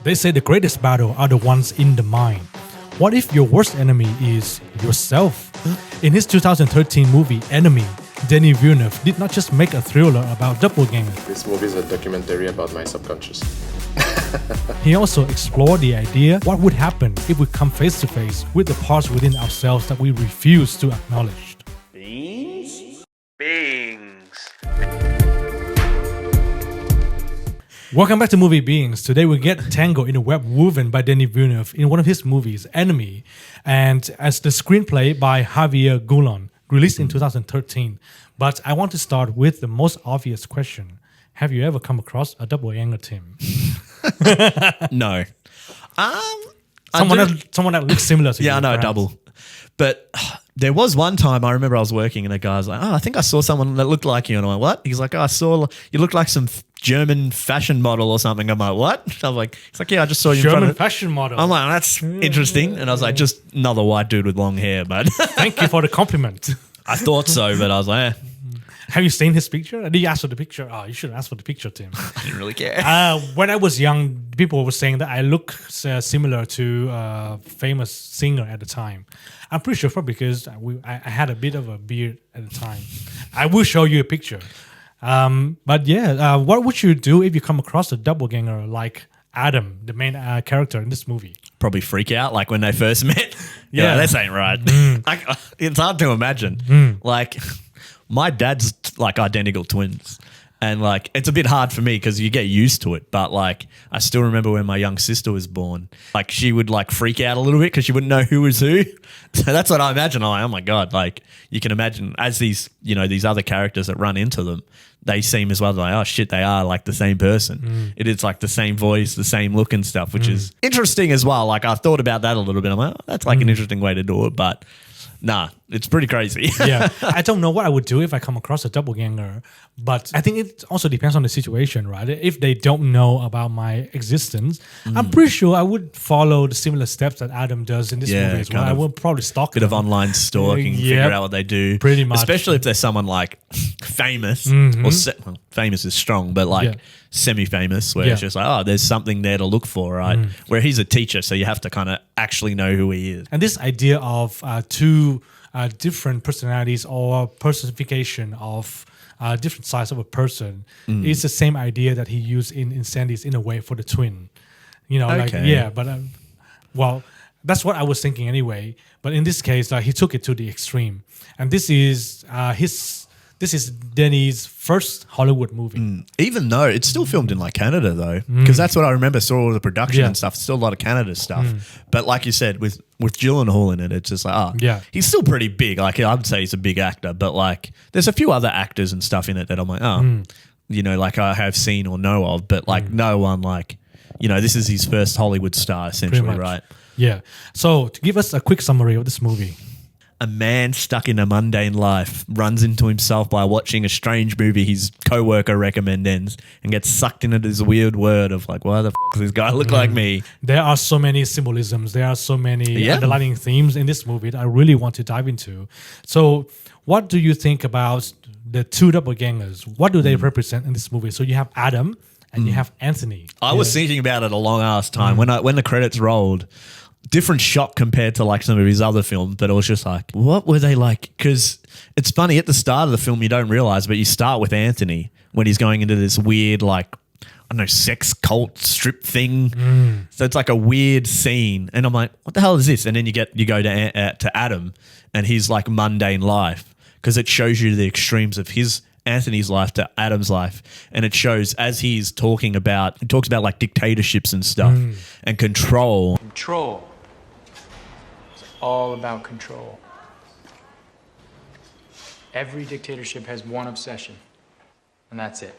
They say the greatest battle are the ones in the mind. What if your worst enemy is yourself? In his 2013 movie Enemy, Denis Villeneuve did not just make a thriller about doppelgangers. This movie is a documentary about my subconscious. He also explored the idea what would happen if we come face to face with the parts within ourselves that we refuse to acknowledge. Beings? Welcome back to Movie Beings. Today we get tangled in a web woven by Denis Villeneuve in one of his movies, Enemy, and as the screenplay by Javier Gulon, released in 2013. But I want to start with the most obvious question. Have you ever come across a doppelganger, Tim? No. Someone that looks similar to you. Yeah, I know, a perhaps. double. But there was one time I remember I was working and a guy was like, I think I saw someone that looked like you. And I'm like, what? He's like, I saw you look like some German fashion model or something. I'm like, what? I was like, he's like, yeah, I just saw you in front German of fashion model. I'm like, that's interesting. And I was like, just another white dude with long hair. But Thank you for the compliment. I thought so, but I was like, Have you seen his picture? Did you ask for the picture? Oh, you should ask for the picture, Tim. I didn't really care. When I was young, people were saying that I look similar to a famous singer at the time. I'm pretty sure probably because I had a bit of a beard at the time. I will show you a picture. But yeah, what would you do if you come across a doppelganger like Adam, the main character in this movie? Probably freak out like when they first met. Yeah. This ain't right. It's hard to imagine. Like, my dad's like identical twins. And like, it's a bit hard for me because you get used to it. But like, I still remember when my young sister was born, like she would like freak out a little bit because she wouldn't know who was who. So that's what I imagine. I'm like, oh my God, like you can imagine as these, these other characters that run into them, they seem as well like, oh shit, they are like the same person. It is like the same voice, the same look and stuff, which is interesting as well. Like I've thought about that a little bit. I'm like, oh, that's like an interesting way to do it. But nah, it's pretty crazy. Yeah, I don't know what I would do if I come across a doppelganger, but I think it also depends on the situation, right? If they don't know about my existence, I'm pretty sure I would follow the similar steps that Adam does in this movie as well. I would probably stalk Bit them. of online stalking, figure out what they do. Pretty much. Especially if they're someone like famous, or famous is strong, but like semi-famous, where it's just like, oh, there's something there to look for, right? Where he's a teacher, so you have to kind of actually know who he is. And this idea of two different personalities or personification of different sides of a person is the same idea that he used in Incendies in a way for the twin. Well, that's what I was thinking anyway. But in this case, he took it to the extreme. And this is Denis' first Hollywood movie. Even though it's still filmed in like Canada though, because that's what I remember, saw all the production and stuff. Still a lot of Canada stuff. But like you said, with Gyllenhaal in it, it's just like, he's still pretty big. Like I would say he's a big actor, but like there's a few other actors and stuff in it that I'm like, like I have seen or know of, but like no one like, this is his first Hollywood star essentially, right? Yeah. So to give us a quick summary of this movie. A man stuck in a mundane life runs into himself by watching a strange movie his co-worker recommends and gets sucked into this weird world of like, why the f*** does this guy look like me? There are so many symbolisms. There are so many underlying themes in this movie that I really want to dive into. So what do you think about the two doppelgangers? What do they represent in this movie? So you have Adam and you have Anthony. I was thinking about it a long ass time. When the credits rolled, different shot compared to like some of his other films, but it was just like, what were they like? Because it's funny, at the start of the film you don't realize, but you start with Anthony when he's going into this weird like, I don't know, sex cult strip thing. So it's like a weird scene, and I'm like, what the hell is this? And then you go to Adam and his like mundane life, because it shows you the extremes of Anthony's life to Adam's life, and it shows as he talks about like dictatorships and stuff and control. Control. It's all about control. Every dictatorship has one obsession, and that's it.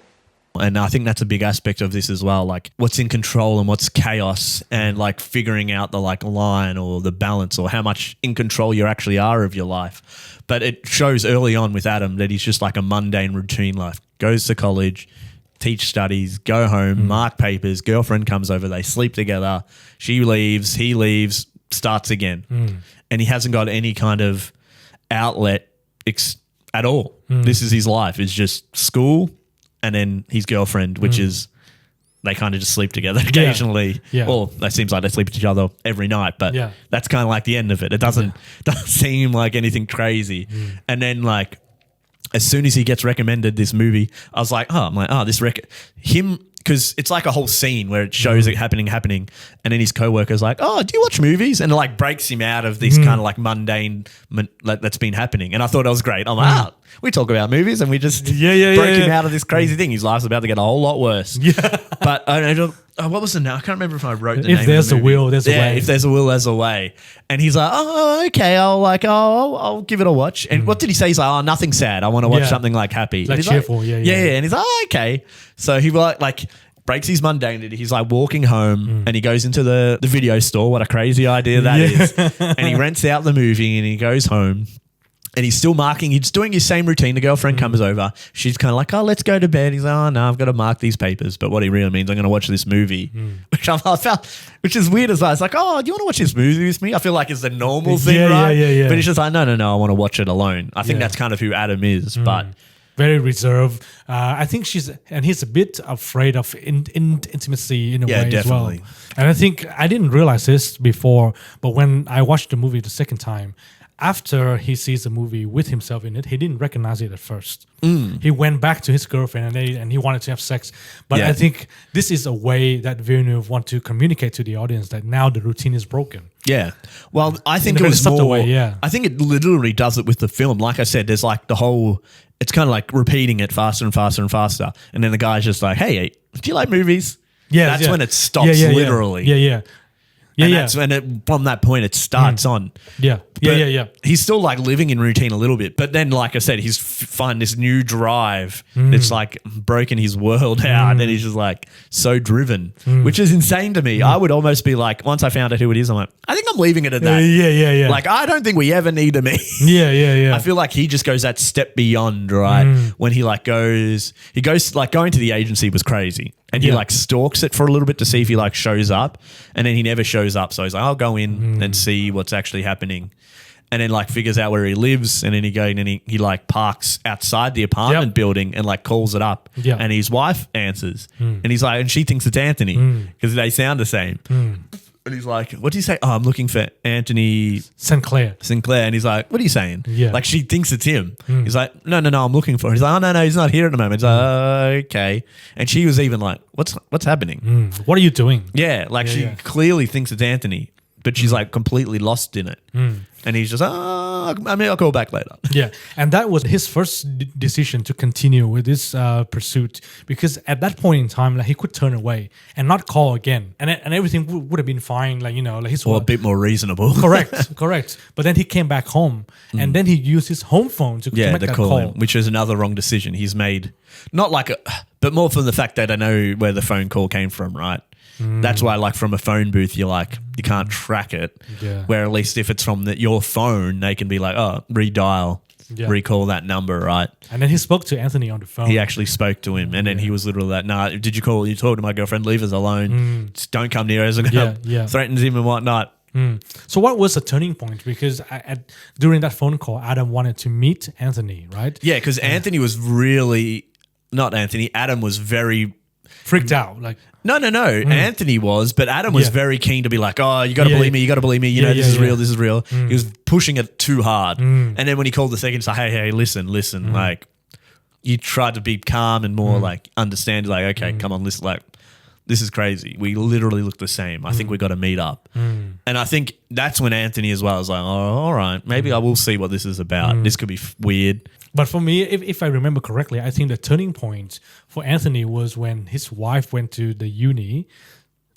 And I think that's a big aspect of this as well, like what's in control and what's chaos, and like figuring out the like line or the balance or how much in control you actually are of your life. But it shows early on with Adam that he's just like a mundane routine life. Goes to college, teach studies, go home, mark papers, girlfriend comes over, they sleep together, she leaves, he leaves, starts again. And he hasn't got any kind of outlet at all. This is his life. It's just school and then his girlfriend, which is they kind of just sleep together occasionally. Yeah. Or it seems like they sleep with each other every night, but that's kind of like the end of it. It doesn't seem like anything crazy. And then like as soon as he gets recommended this movie, I was like, because it's like a whole scene where it shows it happening, and then his coworker's like, "Oh, do you watch movies?" And it like breaks him out of this kind of like mundane that's been happening. And I thought it was great. I'm like, we talk about movies and we just break him out of this crazy thing. His life's about to get a whole lot worse. Yeah. But I don't. What was the name? I can't remember if I wrote the name. If there's of the movie. a will, there's a way. If there's a will, there's a way. And he's like, "Oh, okay. I'll give it a watch." And what did he say? He's like, "Oh, nothing sad. I want to watch something like happy, like cheerful." Like, yeah. And he's like, "Oh, okay." So he like breaks his mundanity. He's like walking home and he goes into the video store. What a crazy idea that is. And he rents out the movie and he goes home. And he's still marking. He's doing his same routine. The girlfriend comes over. She's kind of like, "Oh, let's go to bed." He's like, "Oh, no, I've got to mark these papers." But what he really means, I'm going to watch this movie, which is weird as well. It's like, "Oh, do you want to watch this movie with me?" I feel like it's a normal thing, right? Yeah. But he's just like, no, I want to watch it alone. I think that's kind of who Adam is. But very reserved. I think he's a bit afraid of intimacy in a way definitely. as well. And I think I didn't realize this before, but when I watched the movie the second time, after he sees the movie with himself in it, he didn't recognize it at first. He went back to his girlfriend and he wanted to have sex. But I think this is a way that Villeneuve want to communicate to the audience that now the routine is broken. Yeah. Well, I think it was more. I think it literally does it with the film. Like I said, there's like the whole. It's kind of like repeating it faster and faster and faster, and then the guy's just like, "Hey, do you like movies?" Yeah, that's when it stops. Literally. Yeah. That's when from that point it starts on. Yeah. He's still like living in routine a little bit, but then, like I said, he's find this new drive that's like broken his world out, and he's just like so driven, which is insane to me. I would almost be like, once I found out who it is, I'm like, I think I'm leaving it at that. Yeah. Like, I don't think we ever need to meet. Yeah. I feel like he just goes that step beyond, right? When he goes like going to the agency was crazy. And he like stalks it for a little bit to see if he like shows up, and then he never shows up. So he's like, "I'll go in and see what's actually happening," and then like figures out where he lives, and then he like parks outside the apartment building and like calls it up, and his wife answers, and he's like, and she thinks it's Anthony because they sound the same. And he's like, "What do you say?" "Oh, I'm looking for Anthony Sinclair. And he's like, "What are you saying?" Yeah. Like she thinks it's him. He's like, no, I'm looking for him. He's like, "Oh, no, he's not here at the moment." He's like, "Okay." And she was even like, what's happening? What are you doing? Yeah, like she clearly thinks it's Anthony, but she's like completely lost in it. And he's just, I'll call back later. Yeah, and that was his first decision to continue with this pursuit, because at that point in time, like he could turn away and not call again, and everything would have been fine. Like like his a bit more reasonable. Correct. But then he came back home, and then he used his home phone to make that call, which is another wrong decision he's made. Not like but more from the fact that I know where the phone call came from, right? That's why, like, from a phone booth, you can't track it. Yeah. Where at least if it's from your phone, they can be like, "Oh, redial, recall that number," right? And then he spoke to Anthony on the phone. He actually spoke to him, and then he was literally like, "Nah, did you call? You talk to my girlfriend. Leave us alone. Just don't come near us." Threatens him and whatnot. So what was the turning point? Because during that phone call, Adam wanted to meet Anthony, right? Yeah, because Anthony was Adam was very freaked out. Like, no. Anthony was, but Adam was very keen to be like, "Oh, you got to believe me. You got to believe me. This is real. This is real." He was pushing it too hard. And then when he called the second, he's like, "Hey, listen. Like, you tried to be calm and more like understand. Like, okay, come on, listen. Like, this is crazy. We literally look the same. I think we got to meet up." And I think that's when Anthony as well is like, "Oh, all right, maybe I will see what this is about. This could be weird." But for me, if I remember correctly, I think the turning point for Anthony was when his wife went to the uni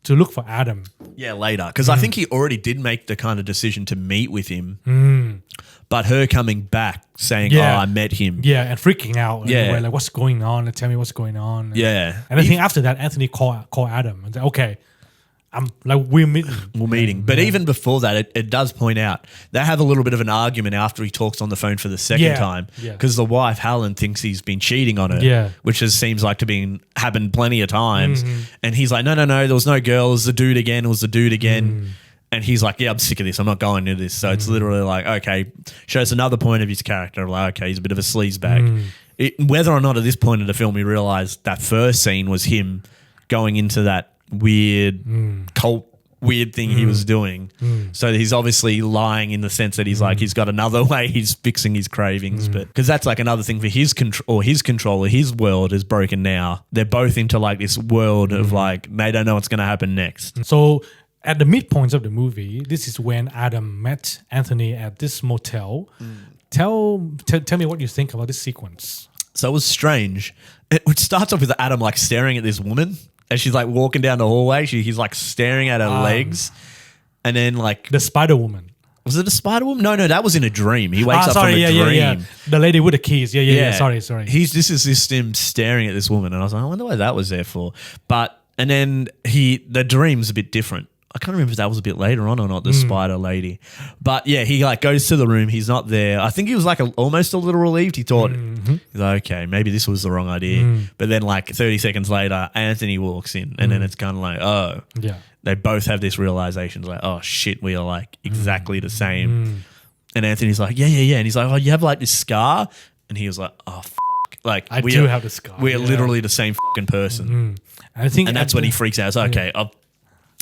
to look for Adam. Yeah, later. Because I think he already did make the kind of decision to meet with him. But her coming back saying, "Oh, I met him." Yeah, and freaking out. Yeah. Like, what's going on? Tell me what's going on. Yeah. And I think after that, Anthony called Adam and said, "Okay, we're meeting." But even before that, it does point out they have a little bit of an argument after he talks on the phone for the second time, because the wife Helen thinks he's been cheating on her, which seems like to happened plenty of times. And he's like, no, there was no girl, it was the dude again. And he's like, "Yeah, I'm sick of this. I'm not going to this." So it's literally like, okay, shows another point of his character. Like, okay, he's a bit of a sleazebag. Whether or not at this point in the film we realised that first scene was him going into that weird cult weird thing he was doing. So he's obviously lying in the sense that he's like, he's got another way he's fixing his cravings. But because that's like another thing for his controller, his world is broken now. They're both into like this world of like, they don't know what's going to happen next. So at the midpoints of the movie, this is when Adam met Anthony at this motel. Tell me what you think about this sequence. So it was strange. It starts off with Adam like staring at this woman as she's like walking down the hallway. He's like staring at her legs, and then like The Spider Woman. was it a spider woman? No, that was in a dream. He wakes up from a dream. Yeah. The lady with the keys. Yeah. Sorry. This is just him staring at this woman, and I was like, I wonder what that was there for. And then the dream's a bit different. I can't remember if that was a bit later on or not, the spider lady. But yeah, he like goes to the room. He's not there. I think he was like almost a little relieved. He thought, he's like, okay, maybe this was the wrong idea. But then like 30 seconds later, Anthony walks in, and then it's kind of like, oh, Yeah. they both have this realization like, oh shit, we are like exactly the same. And Anthony's like, yeah. And he's like, oh, you have like this scar? And he was like, oh, like I do have the scar. We are literally the same fucking person. And And that's when he freaks out. It's like, okay,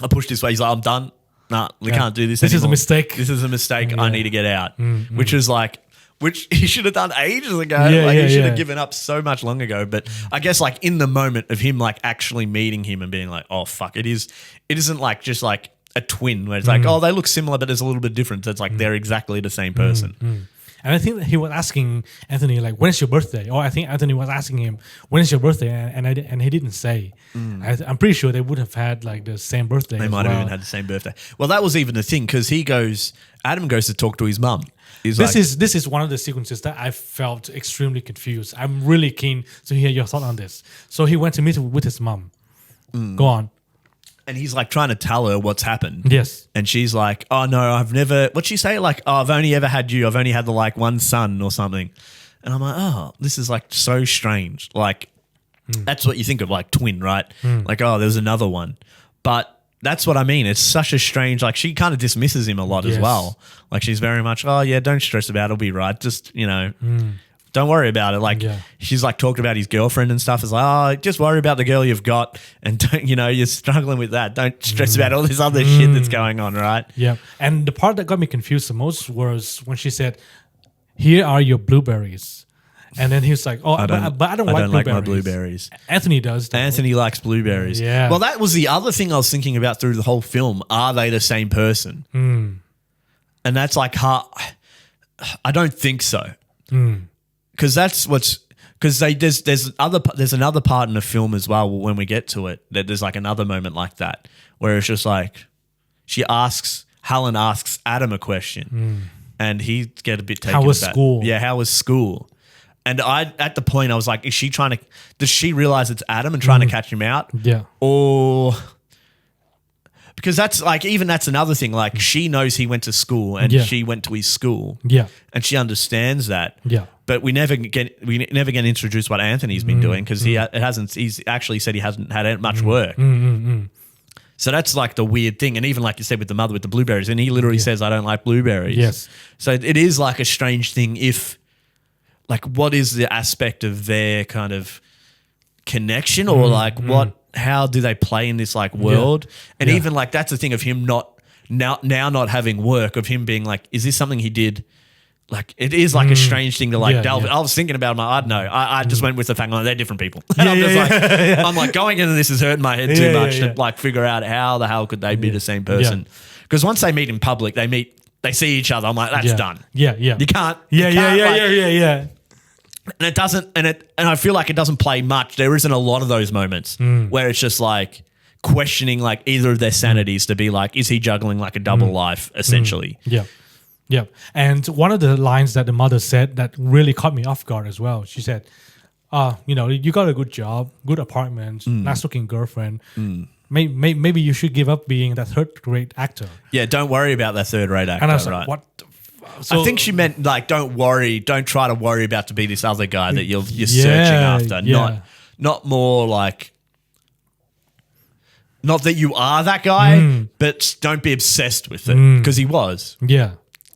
I pushed this way. He's like, I'm done. Nah, we can't do this This is a anymore. mistake. This is a mistake. I need to get out. Which is like, which he should have done ages ago. Yeah, Like he should yeah. have given up so much long ago. But I guess like in the moment of him like actually meeting him and being like, oh fuck, it isn't like just like a twin where it's like, oh, they look similar, but there's a little bit different. It's like they're exactly the same person. And I think that he was asking Anthony, like, when's your birthday? Or I think Anthony was asking him, when is your birthday? And he didn't say. I'm pretty sure they would have had like the same birthday. They might have even had the same birthday. Well, that was even the thing because Adam goes to talk to his mum. This is one of the sequences that I felt extremely confused. I'm really keen to hear your thought on this. So he went to meet with his mum. Go on. And he's like trying to tell her what's happened. Yes. And she's like, oh no, I've never, what'd she say? Like, oh, I've only ever had you. I've only had the like one son or something. And I'm like, oh, this is like so strange. Like, that's what you think of like twin, right? Like, oh, there's another one. But that's what I mean. It's such a strange, like she kind of dismisses him a lot as Yes. well. Like she's very much, oh yeah, don't stress about it. It'll be right. Just, don't worry about it. Like she's like talked about his girlfriend and stuff. It's like, oh, just worry about the girl you've got, and don't, you're struggling with that. Don't stress about all this other shit that's going on, right? Yeah. And the part that got me confused the most was when she said, "Here are your blueberries," and then he was like, "Oh, but I don't like my blueberries." Anthony does. Though. Anthony likes blueberries. Yeah. Well, that was the other thing I was thinking about through the whole film. Are they the same person? And that's like, I don't think so. Because there's another part in the film as well when we get to it that there's like another moment like that where it's just like Helen asks Adam a question and he get a bit taken How was aback. school? Yeah, how was school? And at the point I was like, does she realize it's Adam and trying to catch him out? Yeah. Or because that's another thing. Like she knows he went to school and she went to his school. Yeah. And she understands that. Yeah. But we never get introduced what Anthony's been doing because he's actually said he hasn't had much work. So that's like the weird thing. And even like you said with the mother with the blueberries, and he literally says, I don't like blueberries. Yes. So it is like a strange thing if like what is the aspect of their kind of connection or like how do they play in this like world? And even like that's the thing of him not having work, of him being like, is this something he did? Like it is like a strange thing to like delve. I was thinking about it. I don't know. I just went with the fact like they're different people. And I'm like going into this is hurting my head too much to like figure out how the hell could they be the same person? Because once they meet in public, they see each other. I'm like, that's done. Yeah. You can't. Yeah. And it doesn't. And I feel like it doesn't play much. There isn't a lot of those moments where it's just like questioning like either of their sanities to be like, is he juggling like a double life essentially? Yeah. And one of the lines that the mother said that really caught me off guard as well. She said, you got a good job, good apartment, nice looking girlfriend. Maybe you should give up being that third-rate actor. Yeah, don't worry about that third-rate actor. And I was right? like, what the fuck? So, I think she meant like, don't try to worry about to be this other guy that you're searching after. Not more like, not that you are that guy, but don't be obsessed with it because he was. Yeah.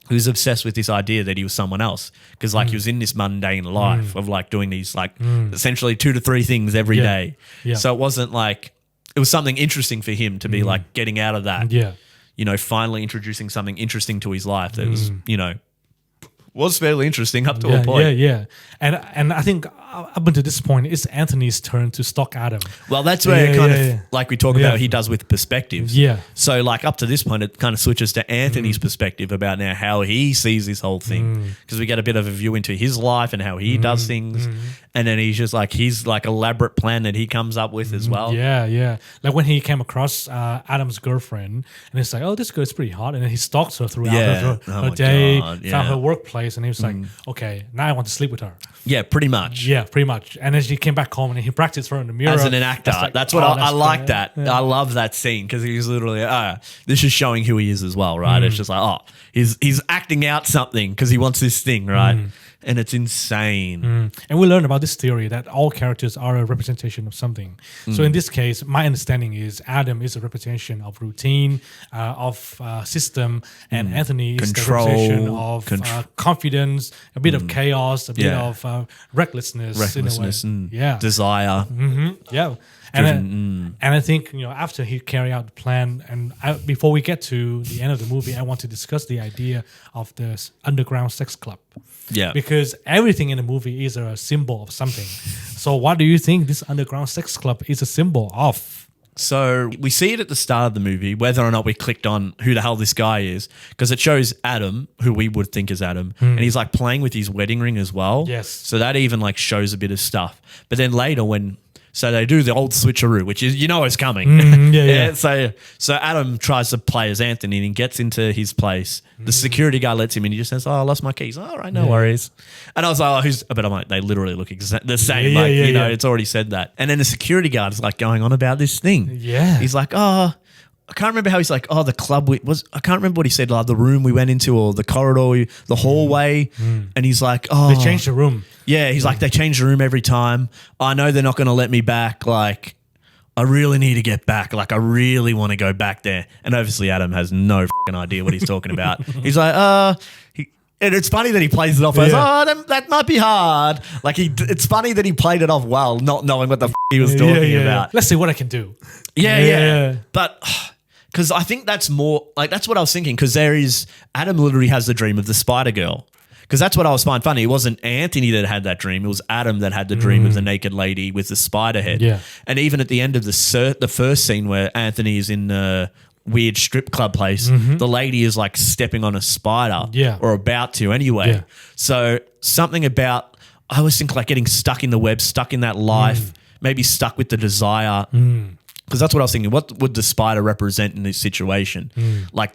He was obsessed with this idea that he was someone else because like he was in this mundane life of like doing these like essentially 2 to 3 things every day. Yeah. So it wasn't like it was something interesting for him to be like getting out of that. Yeah. You know, finally introducing something interesting to his life that was, you know, was fairly interesting up to a point. Yeah. And I think up until this point, it's Anthony's turn to stalk Adam. Well, that's where it kind of, like we talk about, he does with perspectives. Yeah. So, like, up to this point, it kind of switches to Anthony's perspective about now how he sees this whole thing. Because we get a bit of a view into his life and how he does things. And then he's like elaborate plan that he comes up with as well. Yeah. Like when he came across Adam's girlfriend, and it's like, oh, this girl's pretty hot. And then he stalks her throughout her day, found her workplace, and he was like, okay, now I want to sleep with her. Yeah, pretty much. Yeah, pretty much. And then she came back home and he practiced her in the mirror. As an actor. That's what I like that. Yeah. I love that scene because he's literally, this is showing who he is as well, right? It's just like, he's acting out something because he wants this thing, right? And it's insane. And we learned about this theory that all characters are a representation of something. So in this case, my understanding is Adam is a representation of routine, of system, and Anthony is the representation of confidence, a bit of chaos, a bit of recklessness in a way. Desire. Yeah. And I think, you know, after he carried out the plan, and before we get to the end of the movie, I want to discuss the idea of the underground sex club. Yeah. Because everything in the movie is a symbol of something. So what do you think this underground sex club is a symbol of? So we see it at the start of the movie, whether or not we clicked on who the hell this guy is, because it shows Adam, who we would think is Adam, and he's like playing with his wedding ring as well. Yes. So that even like shows a bit of stuff. But then later so they do the old switcheroo, which is, you know, is coming. Yeah. So Adam tries to play as Anthony and he gets into his place. The security guy lets him in. He just says, I lost my keys. All right, no worries. And I was like, but I'm like, they literally look the same. It's already said that. And then the security guard is like going on about this thing. Yeah. He's like, I can't remember how he's like, the club I can't remember what he said, like the room we went into or the corridor, the hallway. And he's like, they changed the room. Yeah, he's like, they change the room every time. I know they're not going to let me back. Like, I really need to get back. Like, I really want to go back there. And obviously Adam has no fucking idea what he's talking about. He's like, and it's funny that he plays it off as, that might be hard. Like, it's funny that he played it off well, not knowing what the he was talking about. Let's see what I can do. Yeah. But because I think that's more, like, that's what I was thinking, because Adam literally has the dream of the Spider Girl. Because that's what I was finding funny. It wasn't Anthony that had that dream. It was Adam that had the dream of the naked lady with the spider head. Yeah. And even at the end of the first scene where Anthony is in the weird strip club place, the lady is like stepping on a spider. Yeah. Or about to anyway. Yeah. So something about, I always think like getting stuck in the web, stuck in that life, maybe stuck with the desire. Because that's what I was thinking. What would the spider represent in this situation? Like,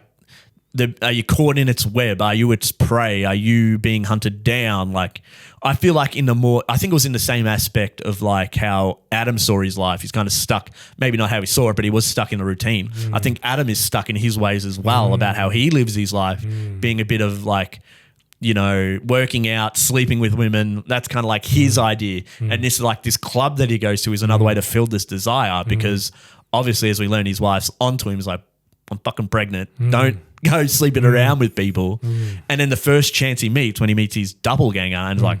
are you caught in its web? Are you its prey? Are you being hunted down? Like, I feel like I think it was in the same aspect of like how Adam saw his life. He's kind of stuck, maybe not how he saw it, but he was stuck in a routine. I think Adam is stuck in his ways as well about how he lives his life, being a bit of like, you know, working out, sleeping with women. That's kind of like his idea. And this is like this club that he goes to is another way to fill this desire because obviously as we learn, his wife's onto him. He's like, I'm fucking pregnant. Don't go sleeping around with people. And then the first chance he meets, when he meets his doppelganger, and like,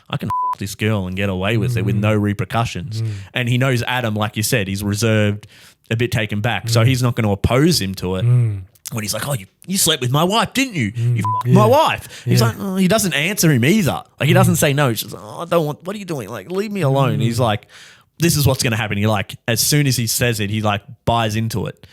I can f this girl and get away with it with no repercussions. And he knows Adam, like you said, he's reserved, a bit taken back. So he's not going to oppose him to it. When he's like, you slept with my wife, didn't you? You f***ed my wife. He's like, he doesn't answer him either. Like, he doesn't say no. He's just like, I don't want, what are you doing? Like, leave me alone. He's like, this is what's going to happen. He like, as soon as he says it, he like buys into it.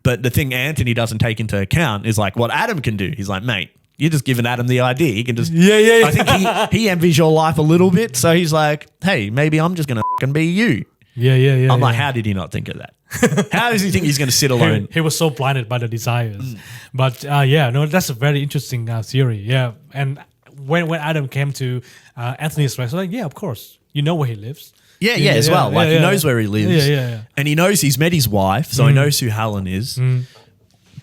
But the thing Anthony doesn't take into account is like what Adam can do. He's like, mate, you're just giving Adam the idea. He can just, I think he envies your life a little bit. So he's like, hey, maybe I'm just going to fucking be you. I'm like, how did he not think of that? How does he think he's going to sit alone? He was so blinded by the desires. But that's a very interesting theory. Yeah. And when Adam came to Anthony's place, I was like, yeah, of course. You know where he lives. Yeah, as well. Like, he knows where he lives. Yeah. And he knows he's met his wife, so he knows who Helen is.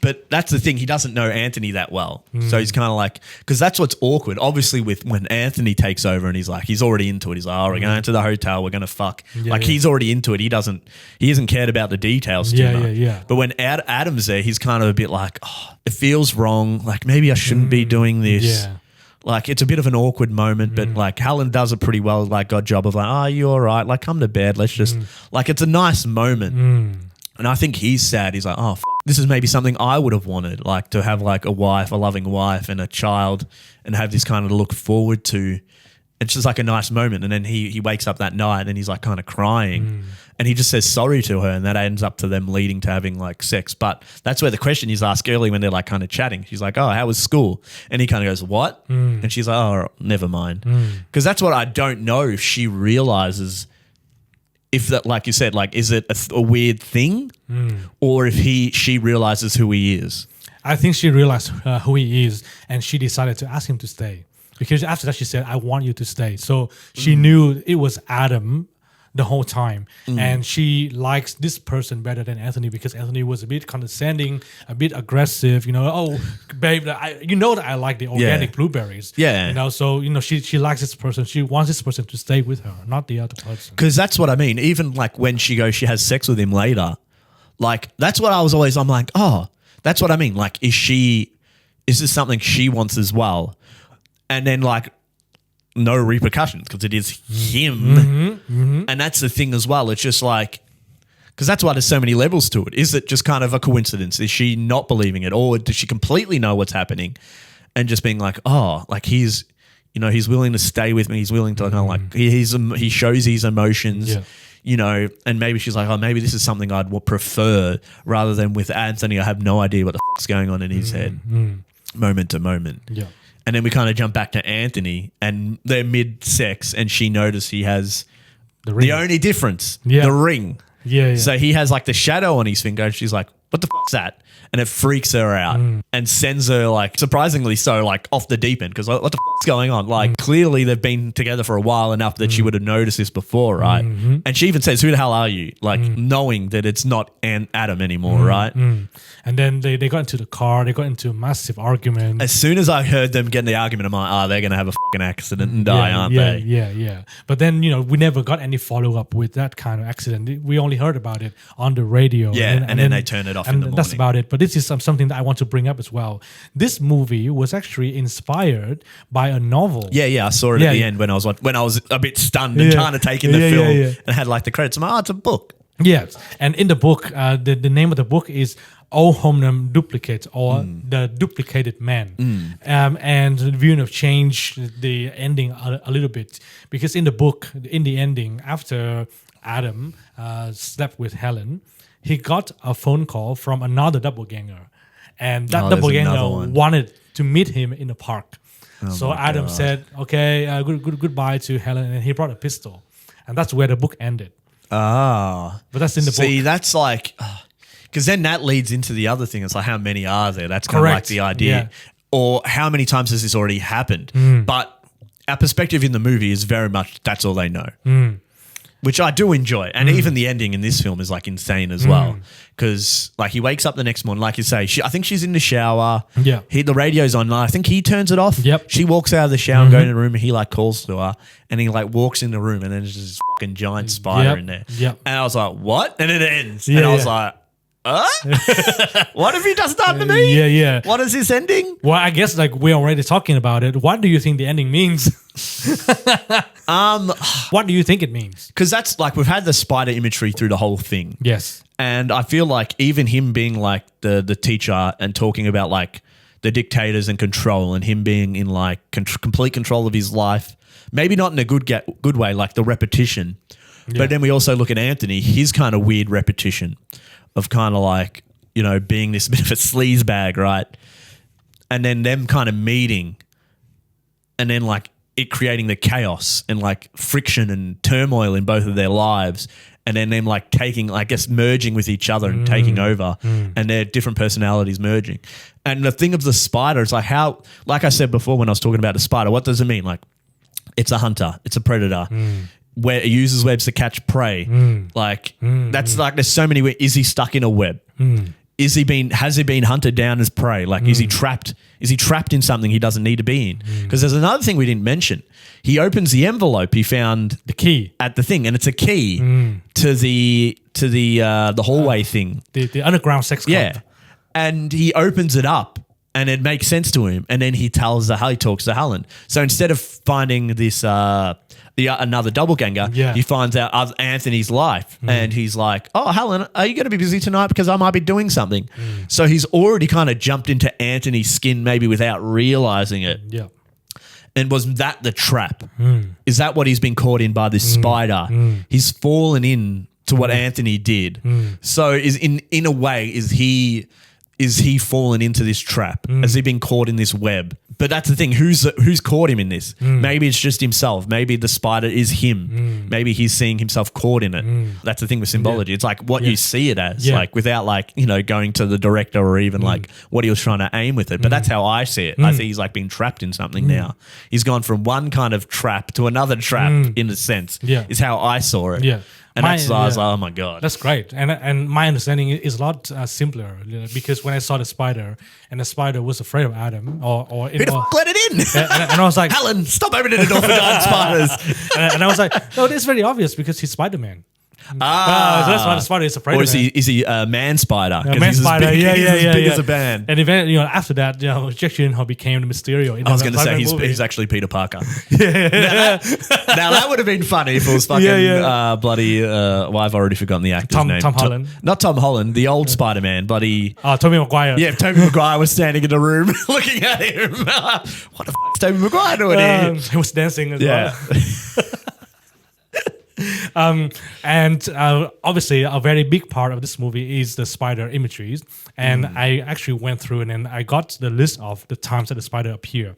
But that's the thing, he doesn't know Anthony that well. So he's kind of like, because that's what's awkward. Obviously, when Anthony takes over and he's like, he's already into it. He's like, we're going to the hotel, we're going to fuck. He's already into it. He hasn't cared about the details too much. But when Adam's there, he's kind of a bit like, it feels wrong. Like, maybe I shouldn't be doing this. Like, it's a bit of an awkward moment, but like Helen does it pretty well. Like, got job of like, you all right? Like, come to bed. Let's just like, it's a nice moment. And I think he's sad. He's like, oh, this is maybe something I would have wanted, like to have like a wife, a loving wife and a child and have this kind of to look forward to. It's just like a nice moment. And then he wakes up that night and he's like kind of crying and he just says sorry to her, and that ends up to them leading to having like sex. But that's where the question is asked early when they're like kind of chatting. She's like, oh, how was school? And he kind of goes, what? And she's like, oh, never mind. Because that's what I don't know if she realizes, if that, like you said, like, is it a weird thing or if she realizes who he is? I think she realized who he is, and she decided to ask him to stay. Because after that, she said, I want you to stay. So she knew it was Adam the whole time. And she likes this person better than Anthony, because Anthony was a bit condescending, a bit aggressive, you know, oh, babe, you know that I like the organic blueberries. Yeah. You know, so, you know, she likes this person. She wants this person to stay with her, not the other person. Because that's what I mean. Even like when she has sex with him later, like that's what I'm like, oh, that's what I mean. Like, is this something she wants as well? And then like, no repercussions because it is him. And that's the thing as well. It's just like, because that's why there's so many levels to it. Is it just kind of a coincidence? Is she not believing it? Or does she completely know what's happening and just being like, oh, like he's willing to stay with me. He's willing to kind of like, he shows his emotions, you know, and maybe she's like, oh, maybe this is something I'd prefer rather than with Anthony. I have no idea what the fuck's going on in his head moment to moment. Yeah. And then we kind of jump back to Anthony and they're mid-sex and she noticed he has the only difference, the ring. Yeah. So he has like the shadow on his finger and she's like, what the fuck's that? And it freaks her out and sends her like, surprisingly so, like off the deep end because what the fuck's going on? Like clearly they've been together for a while enough that she would have noticed this before, right? And she even says, who the hell are you? Like knowing that it's not Adam anymore, right? And then they got into the car. They got into a massive argument. As soon as I heard them get in the argument, I'm like, they're going to have a fucking accident and die, aren't they? Yeah. But then, you know, we never got any follow-up with that kind of accident. We only heard about it on the radio. Yeah, and then they turn it off in the morning. That's about it. But this is something that I want to bring up as well. This movie was actually inspired by a novel. Yeah. I saw it at the end when I was a bit stunned and kind of taking the film and had like the credits. I'm like, oh, it's a book. Yes. And in the book, the name of the book is O Hominem Duplicate, or The Duplicated Man. And Villeneuve changed the ending a little bit, because in the book, in the ending, after Adam slept with Helen, he got a phone call from another doppelganger. And that doppelganger wanted to meet him in the park. So Adam said, okay, goodbye to Helen, and he brought a pistol. And that's where the book ended. But that's in the book. See, that's like... Because then that leads into the other thing. It's like, how many are there? That's kind of like the idea. Yeah. Or how many times has this already happened? But our perspective in the movie is very much that's all they know, which I do enjoy. And even the ending in this film is like insane as well. Because like he wakes up the next morning, like you say, I think she's in the shower. Yeah. The radio's on. I think he turns it off. Yep. She walks out of the shower and goes in the room and he like calls to her and he like walks in the room and then there's this fucking giant spider in there. Yep. And I was like, what? And then it ends. And I was like, what if he does that to me? Yeah. What is this ending? Well, I guess like we're already talking about it. What do you think the ending means? What do you think it means? Because that's like we've had the spider imagery through the whole thing. Yes. And I feel like even him being like the teacher and talking about like the dictators and control and him being in like complete control of his life, maybe not in a good way, like the repetition. Yeah. But then we also look at Anthony, his kind of weird repetition of kind of like, you know, being this bit of a sleaze bag, right? And then them kind of meeting and then like it creating the chaos and like friction and turmoil in both of their lives. And then them like taking, I guess, merging with each other and taking over and their different personalities merging. And the thing of the spider is like how, like I said before when I was talking about the spider, what does it mean? Like it's a hunter, it's a predator. Where it uses webs to catch prey. That's like there's so many ways. Is he stuck in a web? Has he been hunted down as prey? Like is he trapped in something he doesn't need to be in? Because there's another thing we didn't mention. He opens the envelope, he found the key at the thing, and it's a key to the hallway thing. The underground sex club. Yeah. And he opens it up And it makes sense to him. And then he talks to Helen. So instead of finding this another doppelganger, he finds out Anthony's life. And he's like, oh, Helen, are you going to be busy tonight? Because I might be doing something. So he's already kind of jumped into Anthony's skin maybe without realizing it. Yeah. And was that the trap? Is that what he's been caught in by this spider? He's fallen in to what Anthony did. So is in a way, is he fallen into this trap? Has he been caught in this web? But that's the thing. Who's caught him in this? Maybe it's just himself. Maybe the spider is him. Maybe he's seeing himself caught in it. That's the thing with symbology. It's like what you see it as, like without like, going to the director or even like what he was trying to aim with it. But that's how I see it. I think he's like being trapped in something now. He's gone from one kind of trap to another trap in a sense. Is how I saw it. Yeah. And I was like, oh my God. That's great. And my understanding is a lot simpler, because when I saw the spider and the spider was afraid of Adam or Who the fuck let it in? and I was like, Helen, stop opening the door for giant spiders. and I was like, no, this is very obvious because he's Spider-Man. So that's why the spider is afraid or of him. is he a man spider? A man spider, he's as big as a man. And then, after that, Jack Gyllenhaal became the Mysterio. I was going to say he's actually Peter Parker. Now that would have been funny if it was fucking bloody. Well, I've already forgotten the actor's name. Tom Holland. Not Tom Holland. The old Spider-Man. Bloody. Tobey Maguire. Yeah, Tobey Maguire was standing in the room looking at him. What the f*** is Tobey Maguire doing here? He was dancing as well. And obviously a very big part of this movie is the spider imageries, and I actually went through and then I got the list of the times that the spider appear.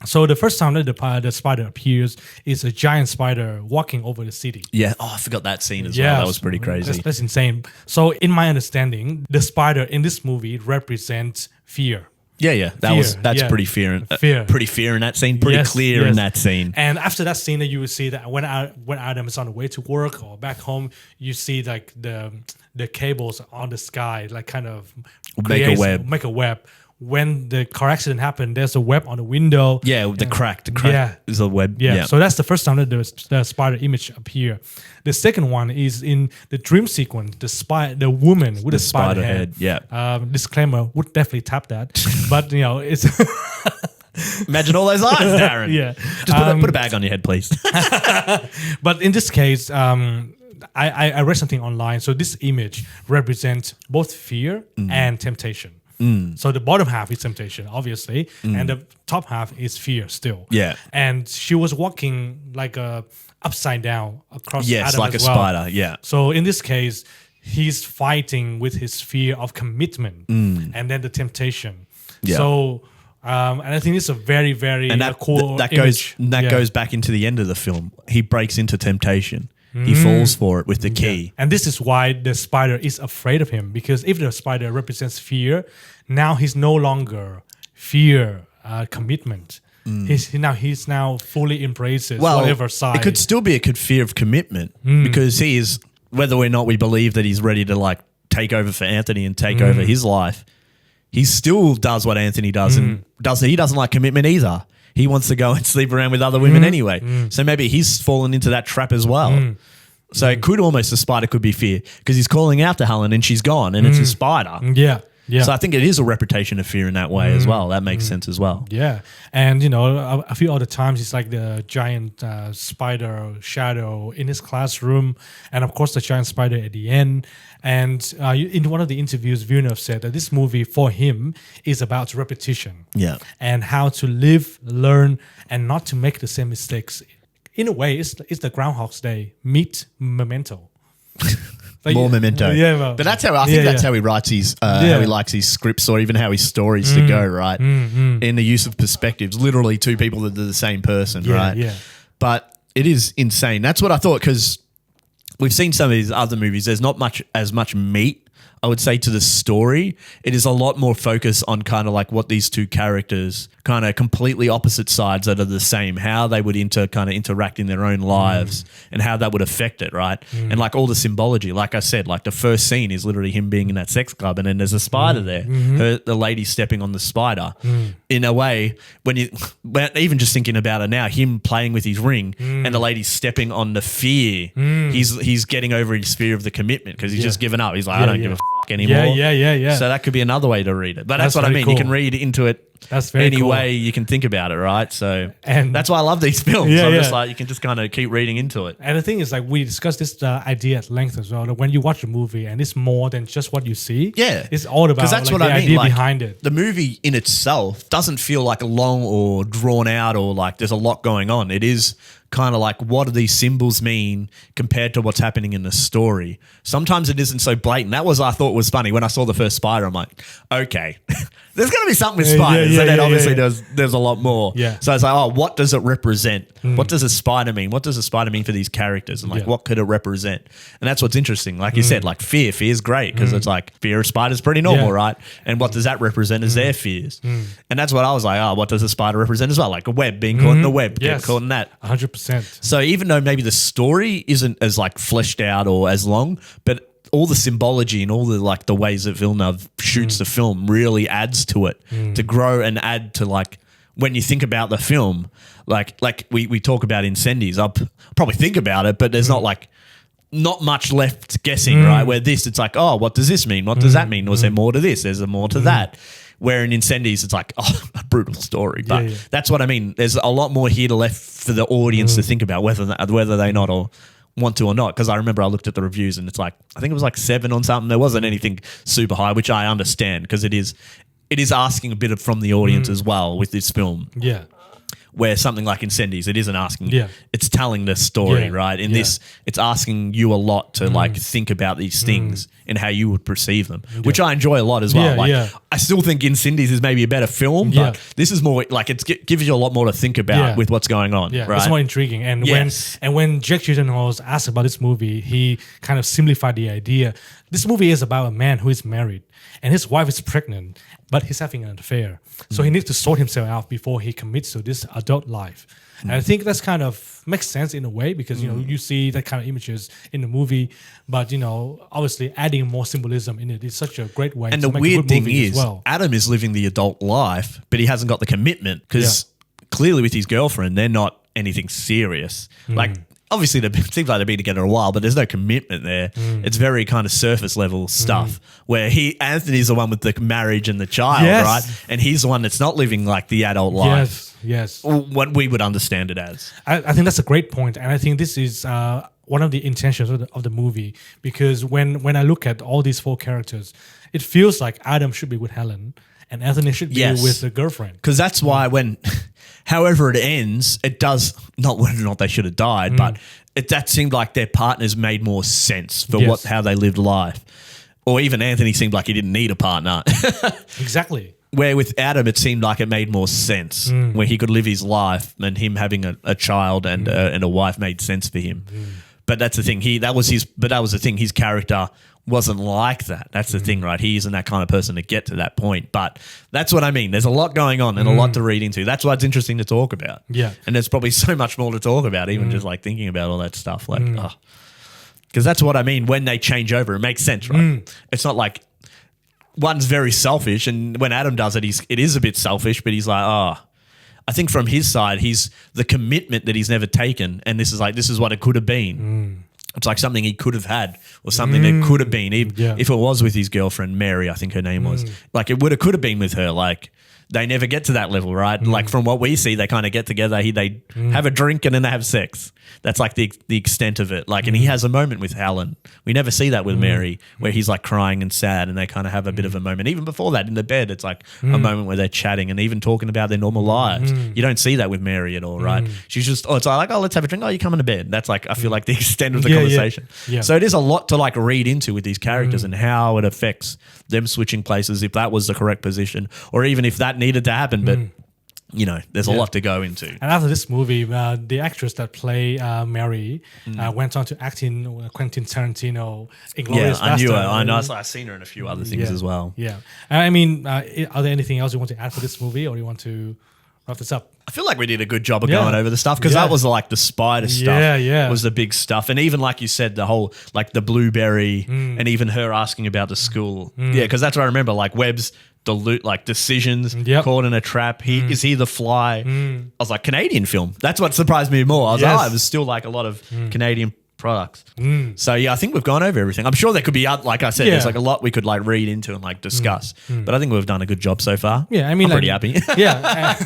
So the first time that the spider appears is a giant spider walking over the city. Yeah, I forgot that scene as well. That was pretty crazy. That's insane. So in my understanding, the spider in this movie represents fear. Yeah. That's pretty fear. Pretty fear in that scene. Pretty clear in that scene. And after that scene, that you will see that when Adam is on the way to work or back home, you see like the cables on the sky, like kind of make a web. When the car accident happened, there's a web on the window. Yeah, the crack is a web. Yeah, so that's the first time that the spider image appear. The second one is in the dream sequence, the woman with the spider head. Yeah. Disclaimer, would definitely tap that. But, it's... Imagine all those eyes, Darren. Yeah. Just put a bag on your head, please. But in this case, I read something online. So this image represents both fear and temptation. So the bottom half is temptation, obviously, and the top half is fear still. Yeah. And she was walking like upside down across Adam like as a well. spider, yeah. So in this case, he's fighting with his fear of commitment and then the temptation. Yeah. So and I think it's a very, very cool image. Goes back into the end of the film. He breaks into temptation. He falls for it with the key. Yeah. And this is why the spider is afraid of him, because if the spider represents fear, now he's no longer fear commitment. He's now fully embraces whatever side. It could still be a fear of commitment because he is, whether or not we believe that he's ready to like take over for Anthony and take over his life, he still does what Anthony does and he doesn't like commitment either. He wants to go and sleep around with other women anyway. So maybe he's fallen into that trap as well. So it could almost, the spider could be fear because he's calling out to Helen and she's gone and it's a spider. Yeah. So I think it is a reputation of fear in that way as well. That makes sense as well. Yeah. And, a few other times it's like the giant spider shadow in his classroom and, of course, the giant spider at the end. And in one of the interviews, Villeneuve said that this movie for him is about repetition. Yeah. And how to live, learn, and not to make the same mistakes. In a way, it's the Groundhog's Day meet Memento. More Memento. Yeah, but that's how I think that's how he writes his how he likes his scripts or even how his stories to go, right? In the use of perspectives, literally two people that are the same person, right? Yeah. But it is insane. That's what I thought, because we've seen some of these other movies. There's not as much meat, I would say, to the story. It is a lot more focus on kind of like what these two characters, kind of completely opposite sides that are the same, how they would interact in their own lives and how that would affect it, right? And like all the symbology, like I said, like the first scene is literally him being in that sex club and then there's a spider there, the lady stepping on the spider. In a way, when even just thinking about it now, him playing with his ring and the lady stepping on the fear, he's getting over his fear of the commitment because he's just given up. He's like, I don't give a f***. fuck anymore. Yeah. So that could be another way to read it. But that's what I very mean. You cool. can read into it That's very any cool. way you can think about it, right? So And- that's why I love these films. Yeah, I'm yeah. just like, you can just kind of keep reading into it. And the thing is, like, we discussed this idea at length as well. That when you watch a movie and it's more than just what you see, Yeah. it's all about Because that's like, what the I mean. idea Like, behind it. the movie in itself doesn't feel like long or drawn out or like there's a lot going on. It is kind of like, what do these symbols mean compared to what's happening in the story? Sometimes it isn't so blatant. That was, I thought was funny. When I saw the first spider, I'm like, okay, there's going to be something with spiders. And then obviously there's a lot more. Yeah. So it's like, oh, what does it represent? What does a spider mean? What does a spider mean for these characters? And like, Yeah. what could it represent? And that's what's interesting. Like you said, like fear is great because it's like fear of spiders pretty normal, Yeah. right? And what does that represent is their fears. And that's what I was like, oh, what does a spider represent as well? Like a web, being caught in a web, getting Yes. caught in that. 100%. So even though maybe the story isn't as like fleshed out or as long, but all the symbology and all the like the ways that Villeneuve shoots the film really adds to it to grow and add to like when you think about the film, like we talk about Incendies. I'll probably think about it, but there's not much left guessing, right? Where it's like, oh, what does this mean? What does that mean? Was there more to this? There's a more to that. Where in Incendies, it's like, oh, a brutal story. But Yeah. that's what I mean. There's a lot more here to left for the audience to think about, whether they not or want to or not. Because I remember I looked at the reviews and it's like, I think it was like 7 on something. There wasn't anything super high, which I understand because it is asking a bit from the audience as well with this film. Yeah. Where something like Incendies, it isn't asking, Yeah. it's telling the story, Yeah, right? In yeah. this, it's asking you a lot to like think about these things and how you would perceive them, which I enjoy a lot as well. Yeah, Like, yeah. I still think Incendies is maybe a better film, but Yeah. this is more like it gives you a lot more to think about Yeah. with what's going on, Yeah, right? it's more intriguing. And Yes. when Jake Gyllenhaal was asked about this movie, he kind of simplified the idea. This movie is about a man who is married and his wife is pregnant, but he's having an affair. So he needs to sort himself out before he commits to this adult life. And I think that's kind of makes sense in a way because you see that kind of images in the movie, but obviously adding more symbolism in it is such a great way. And to the make a weird good thing movie is, as well. Adam is living the adult life, but he hasn't got the commitment because clearly with his girlfriend, they're not anything serious. Like, obviously, it seems like they've been together a while, but there's no commitment there. It's very kind of surface level stuff where Anthony's the one with the marriage and the child, Yes. right? And he's the one that's not living like the adult life. Yes. What we would understand it as. I think that's a great point, and I think this is one of the intentions of the movie because when I look at all these 4 characters, it feels like Adam should be with Helen and Anthony should be Yes. with the girlfriend. Because that's why however it ends, it does, not whether or not they should have died, but that seemed like their partners made more sense for Yes. how they lived life. Or even Anthony seemed like he didn't need a partner. Exactly. Where with Adam, it seemed like it made more sense, where he could live his life and him having a child and a wife made sense for him. But that's the thing. That was the thing. His character wasn't like that. That's the thing, right? He isn't that kind of person to get to that point. But that's what I mean. There's a lot going on and a lot to read into. That's why it's interesting to talk about. Yeah. And there's probably so much more to talk about, even just like thinking about all that stuff. Like, because that's what I mean. When they change over, it makes sense, right? It's not like one's very selfish, and when Adam does it, it is a bit selfish, but he's like, I think from his side, he's the commitment that he's never taken, and this is what it could have been. It's like something he could have had or something that could have been. If it was with his girlfriend, Mary, I think her name was. Like it could have been with her. Like they never get to that level, right? Like from what we see, they kind of get together. They have a drink and then they have sex. That's like the extent of it. Like, and he has a moment with Helen. We never see that with Mary, where he's like crying and sad, and they kind of have a bit of a moment. Even before that, in the bed, it's like a moment where they're chatting and even talking about their normal lives. You don't see that with Mary at all, right? She's just, it's like, let's have a drink. Oh, you coming to bed. That's like, I feel like the extent of the conversation. Yeah. So it is a lot to like read into with these characters and how it affects them switching places, if that was the correct position, or even if that needed to happen. But there's a lot to go into. And after this movie, the actress that played Mary went on to act in Quentin Tarantino, Inglourious I knew her. Basterds. I know. I've seen her in a few other things as well. Yeah. I mean, are there anything else you want to add for this movie, or do you want to wrap this up? I feel like we did a good job of Yeah. going over the stuff because Yeah. that was like the spider stuff. Yeah. Was the big stuff, and even like you said, the whole like the blueberry, and even her asking about the school. Yeah, because that's what I remember. Like Webb's like decisions, Yep. caught in a trap. Is he the fly? I was like, Canadian film. That's what surprised me more. I was Yes. like, it was still like a lot of Canadian products. So yeah, I think we've gone over everything. I'm sure there could be, like I said, there's like a lot we could like read into and like discuss. But I think we've done a good job so far. Yeah, I mean, I'm like, pretty happy. Yeah,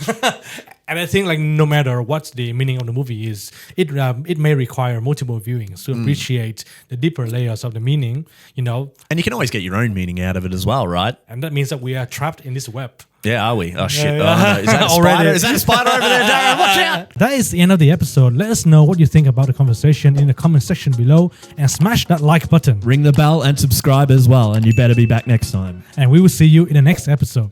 and I think like no matter what the meaning of the movie is, it may require multiple viewings to appreciate the deeper layers of the meaning. You know, And you can always get your own meaning out of it as well, right? and that means that we are trapped in this web. Yeah, are we? Oh shit! Yeah. Oh, no. Is that a Already. spider? Is that a spider over there, Darren? Watch out! That is the end of the episode. Let us know what you think about the conversation in the comment section below, and smash that like button. Ring the bell and subscribe as well, and you better be back next time. And we will see you in the next episode.